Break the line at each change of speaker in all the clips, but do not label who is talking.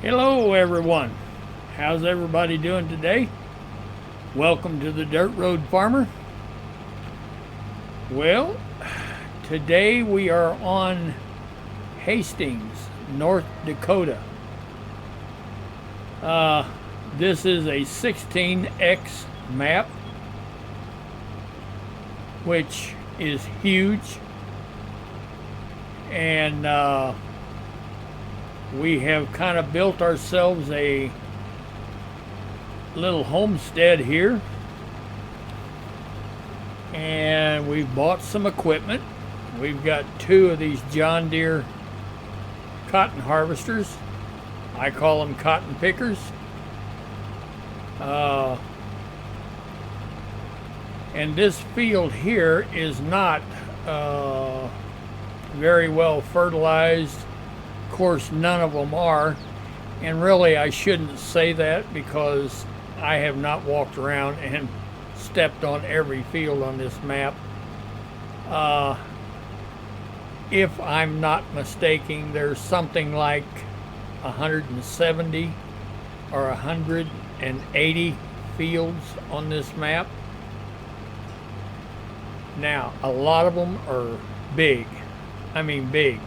Hello everyone, how's everybody doing today? Welcome to the Dirt Road Farmer. Well, today we are on Hastings, North Dakota. This is a 16x map, which is huge, and we have kind of built ourselves a little homestead here, and we've bought some equipment. We've got two of these John Deere cotton harvesters. I call them cotton pickers. And this field here is not very well fertilized. Of course, none of them are, and really I shouldn't say that because I have not walked around and stepped on every field on this map. If I'm not mistaken, there's something like 170 or 180 fields on this map. Now, a lot of them are big. I mean big.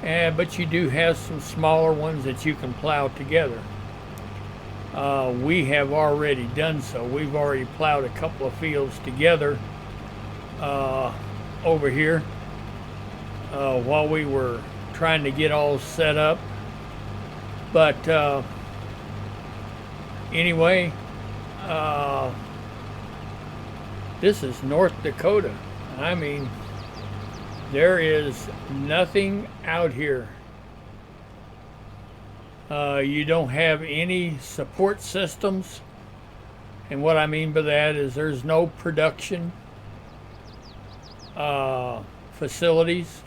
But you do have some smaller ones that you can plow together. We have already done so. We've already plowed a couple of fields together over here while we were trying to get all set up. But anyway, this is North Dakota. I mean, there is nothing out here. You don't have any support systems. And what I mean by that is there's no production facilities.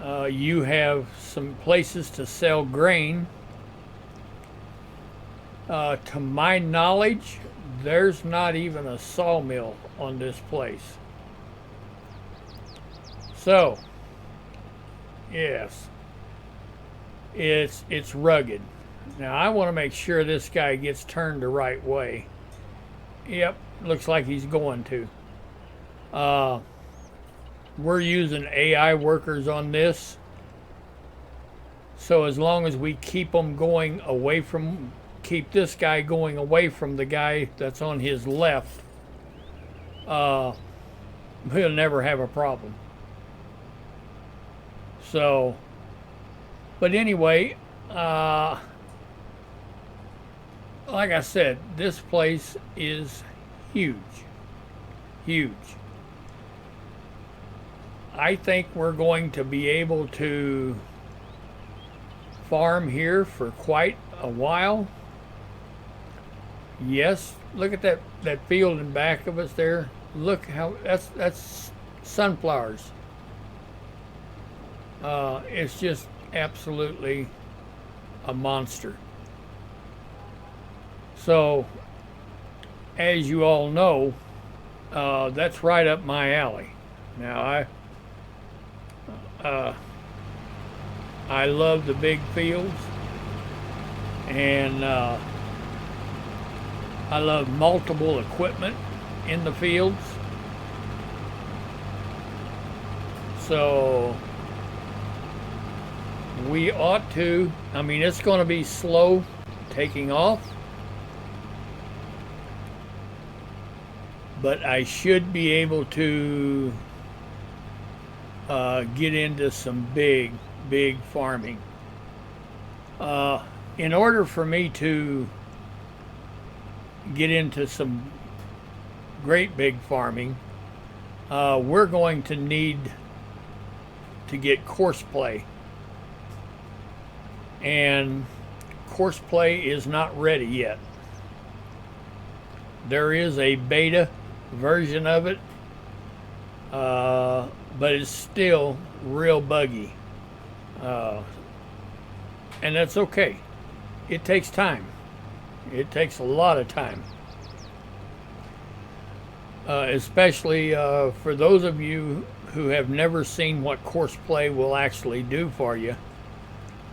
You have some places to sell grain. To my knowledge, there's not even a sawmill on this place. So, yes, it's rugged. Now I want to make sure this guy gets turned the right way. Yep, looks like he's going to. We're using AI workers on this, so as long as we keep them going away from, keep this guy going away from the guy that's on his left, we'll never have a problem. So, but anyway, like I said, this place is huge. Huge. I think we're going to be able to farm here for quite a while. Yes, look at that field in back of us there. Look how that's sunflowers. It's just absolutely a monster. So, as you all know, that's right up my alley. Now, I love the big fields, and I love multiple equipment in the fields. So, we ought to, I mean, it's going to be slow taking off, but I should be able to get into some big farming. In order for me to get into some great big farming, we're going to need to get course play. And course play is not ready yet. There is a beta version of it, but it's still real buggy. And that's okay. It takes time. It takes a lot of time. Especially for those of you who have never seen what course play will actually do for you.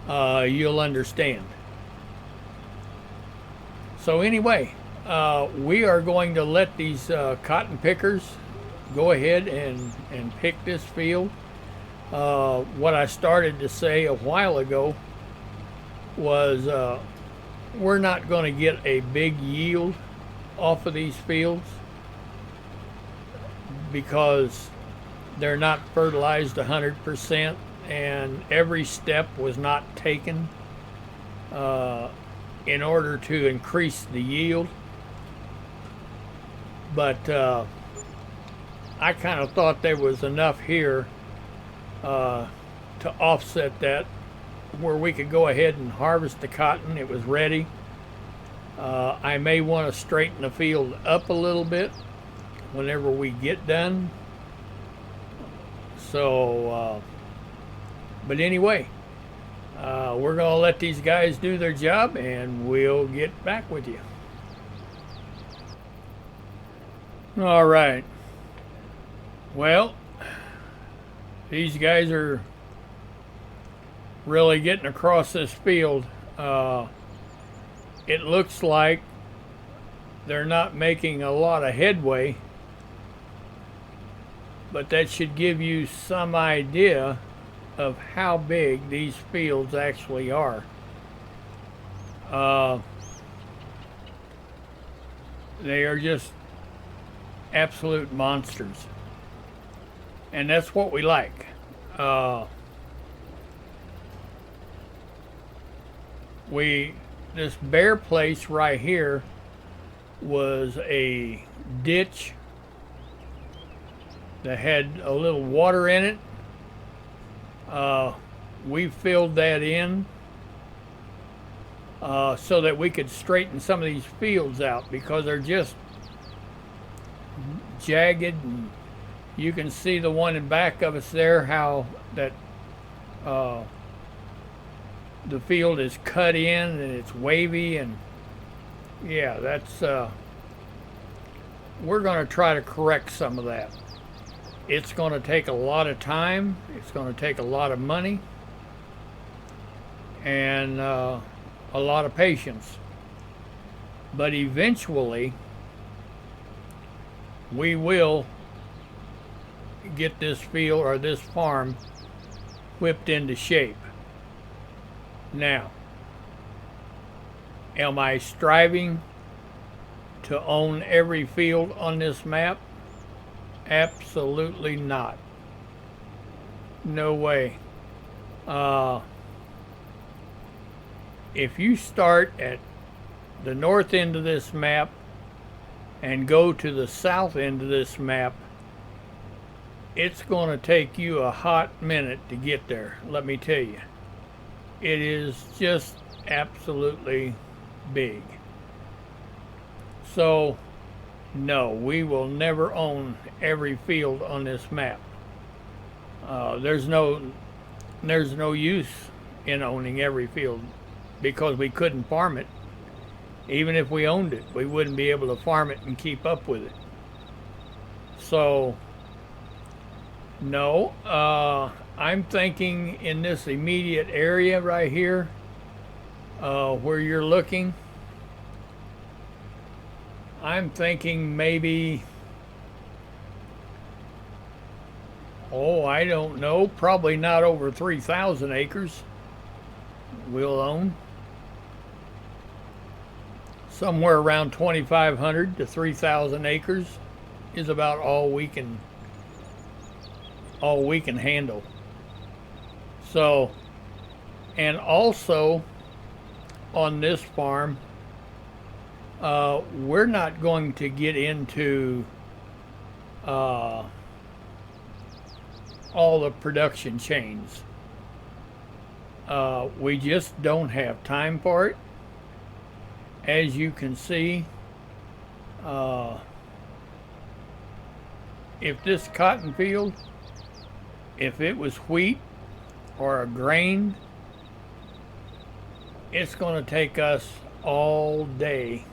you'll understand. So anyway, we are going to let these cotton pickers go ahead and pick this field. What I started to say a while ago was we're not going to get a big yield off of these fields because they're not fertilized 100%, and every step was not taken in order to increase the yield. But I kind of thought there was enough here to offset that, where we could go ahead and harvest the cotton. It was ready. I may want to straighten the field up a little bit whenever we get done. So, but anyway, we're going to let these guys do their job, and we'll get back with you. All right. Well, these guys are really getting across this field. It looks like they're not making a lot of headway, but that should give you some idea of how big these fields actually are. They are just absolute monsters, and that's what we like. This bare place right here was a ditch that had a little water in it. We filled that in so that we could straighten some of these fields out, because they're just jagged, and you can see the one in back of us there, how that the field is cut in and it's wavy, and yeah, that's we're going to try to correct some of that. It's going to take a lot of time, it's going to take a lot of money, and a lot of patience, but eventually we will get this field or this farm whipped into shape. Now, am I striving to own every field on this map? Absolutely not. No way. If you start at the north end of this map and go to the south end of this map, it's going to take you a hot minute to get there, let me tell you. It is just absolutely big. So, no, we will never own every field on this map. There's no use in owning every field, because we couldn't farm it. Even if we owned it, we wouldn't be able to farm it and keep up with it. So, no, I'm thinking in this immediate area right here, where you're looking, I'm thinking maybe, I don't know, probably not over 3,000 acres we'll own. Somewhere around 2,500 to 3,000 acres is about all we can handle. So, and also on this farm, we're not going to get into all the production chains. We just don't have time for it. As you can see, if this cotton field, if it was wheat or a grain, it's going to take us all day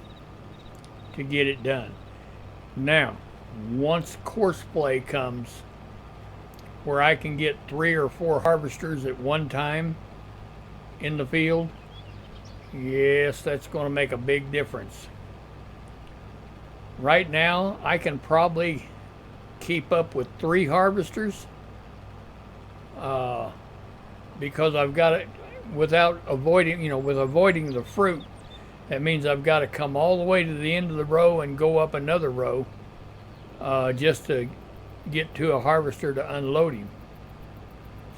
to get it done. Now, once coarse play comes, where I can get 3 or 4 harvesters at one time, in the field, yes, that's going to make a big difference. Right now, I can probably keep up with 3 harvesters because I've got it without avoiding, with avoiding the fruit. That means I've got to come all the way to the end of the row and go up another row just to get to a harvester to unload him.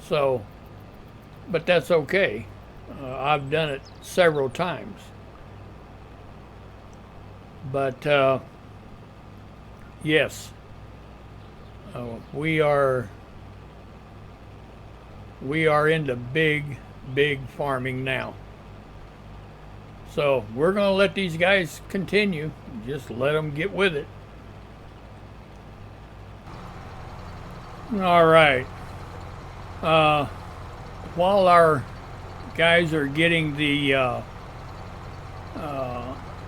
So, but that's okay. I've done it several times. But yes, we are into big farming now. So we're going to let these guys continue. Just let them get with it. All right. While our guys are getting the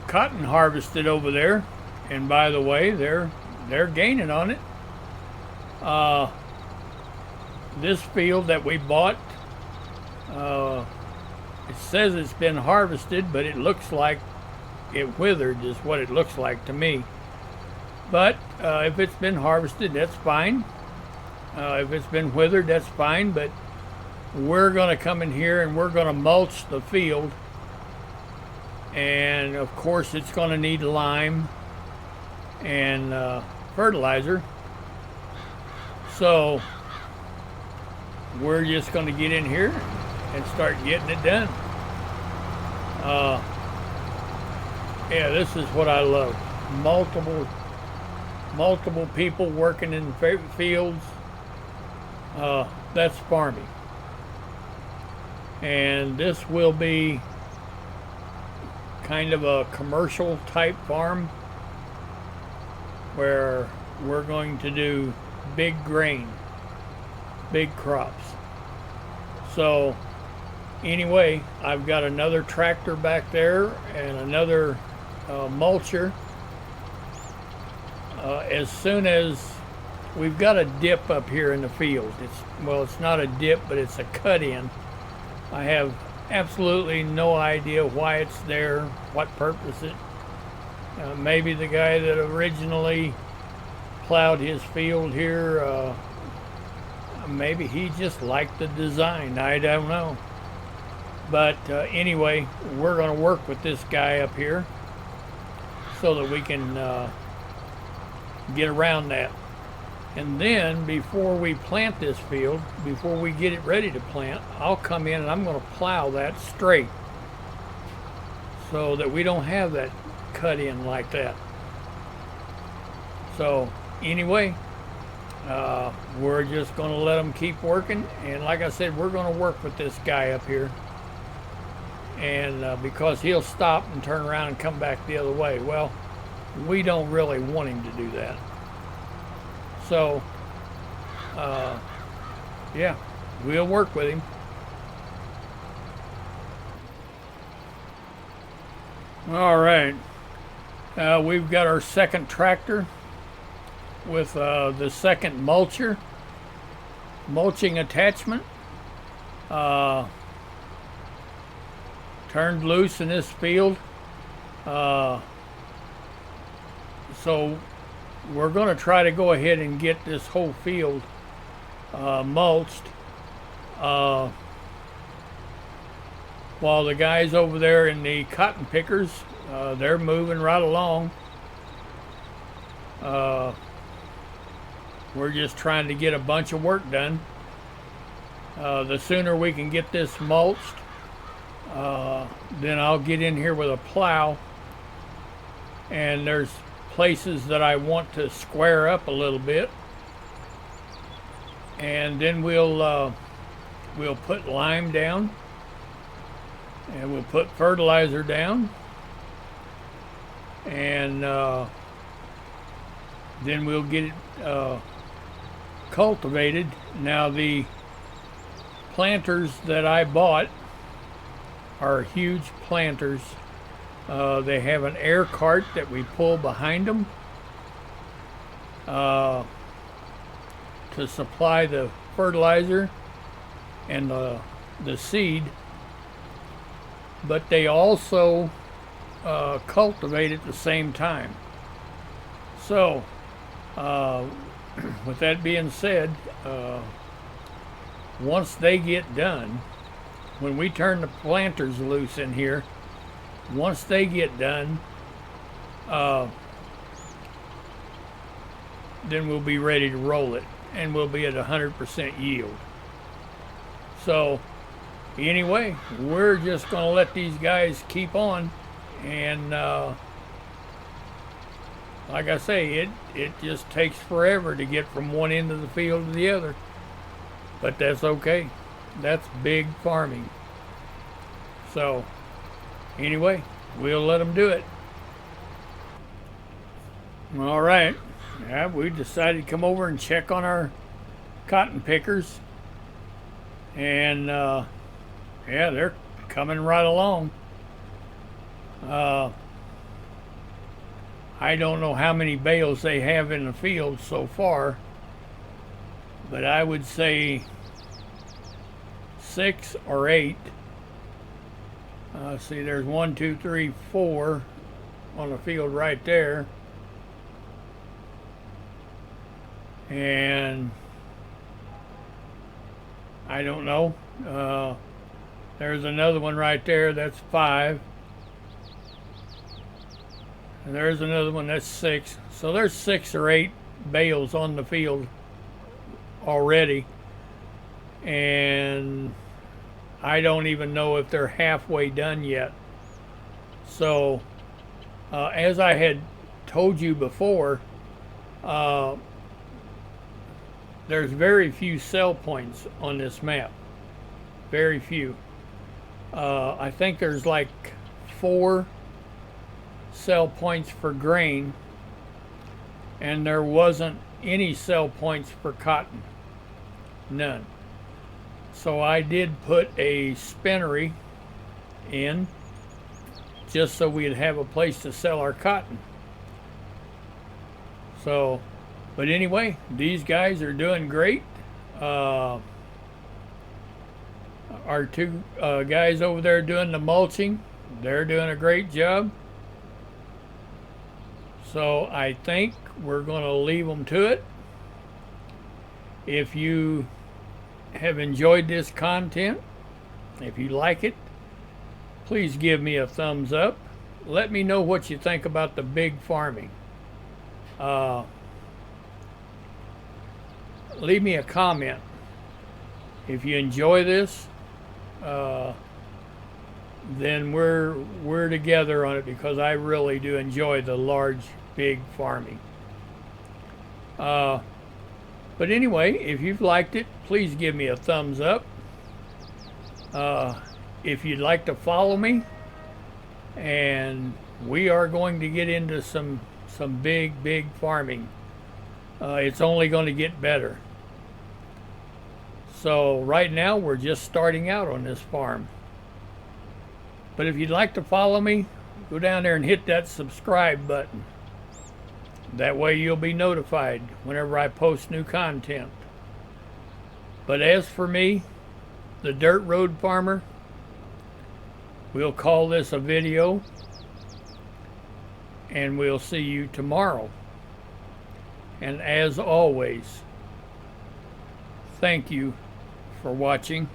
cotton harvested over there, and by the way, they're gaining on it. This field that we bought, it says it's been harvested, but it looks like it withered is what it looks like to me. But if it's been harvested, that's fine. If it's been withered, that's fine. But we're going to come in here and we're going to mulch the field. And of course, it's going to need lime and fertilizer. So we're just going to get in here and start getting it done. Yeah, this is what I love. Multiple people working in fields. That's farming. And this will be kind of a commercial type farm where we're going to do big grain, big crops. So anyway, I've got another tractor back there and another mulcher. As soon as we've got a dip up here in the field, it's not a dip, but it's a cut in. I have absolutely no idea why it's there, what purpose it. Maybe the guy that originally plowed his field here, maybe he just liked the design. I don't know. But anyway, we're going to work with this guy up here so that we can get around that. And then before we plant this field, before we get it ready to plant, I'll come in and I'm going to plow that straight so that we don't have that cut in like that. So anyway, we're just going to let them keep working. And like I said, we're going to work with this guy up here. And because he'll stop and turn around and come back the other way. Well, we don't really want him to do that. So, yeah, we'll work with him. All right. We've got our second tractor with the second mulching attachment. Turned loose in this field. So we're going to try to go ahead and get this whole field mulched while the guys over there in the cotton pickers, they're moving right along. We're just trying to get a bunch of work done. The sooner we can get this mulched, then I'll get in here with a plow, and there's places that I want to square up a little bit, and then we'll put lime down, and we'll put fertilizer down, and then we'll get it cultivated. Now the planters that I bought are huge planters. They have an air cart that we pull behind them to supply the fertilizer and the seed. but they also cultivate at the same time. So, with that being said, once they get done, when we turn the planters loose in here, once they get done, then we'll be ready to roll it, and we'll be at 100% yield. So anyway, we're just going to let these guys keep on, and like I say, it just takes forever to get from one end of the field to the other, but that's okay. That's big farming. So anyway, we'll let them do it. All right. Yeah, we decided to come over and check on our cotton pickers, and yeah, they're coming right along. I don't know how many bales they have in the field so far, but I would say 6 or 8. See, there's 1, 2, 3, 4 on the field right there. And I don't know. There's another one right there, that's 5. And there's another one, that's 6. So there's 6 or 8 bales on the field already. And I don't even know if they're halfway done yet. So, as I had told you before, there's very few sell points on this map. Very few. I think there's like 4 sell points for grain, and there wasn't any sell points for cotton. None. So I did put a spinnery in just so we'd have a place to sell our cotton. So, but anyway, these guys are doing great. Our 2 guys over there doing the mulching, they're doing a great job. So I think we're going to leave them to it. If you have enjoyed this content, if you like it, please give me a thumbs up. Let me know what you think about the big farming. Leave me a comment if you enjoy this. Then we're together on it, because I really do enjoy the large, big farming. But anyway, if you've liked it, please give me a thumbs up. If you'd like to follow me, and we are going to get into some big farming. It's only going to get better. So right now we're just starting out on this farm. But if you'd like to follow me, go down there and hit that subscribe button. That way you'll be notified whenever I post new content. But as for me, the Dirt Road Farmer, we'll call this a video, and we'll see you tomorrow. And as always, thank you for watching.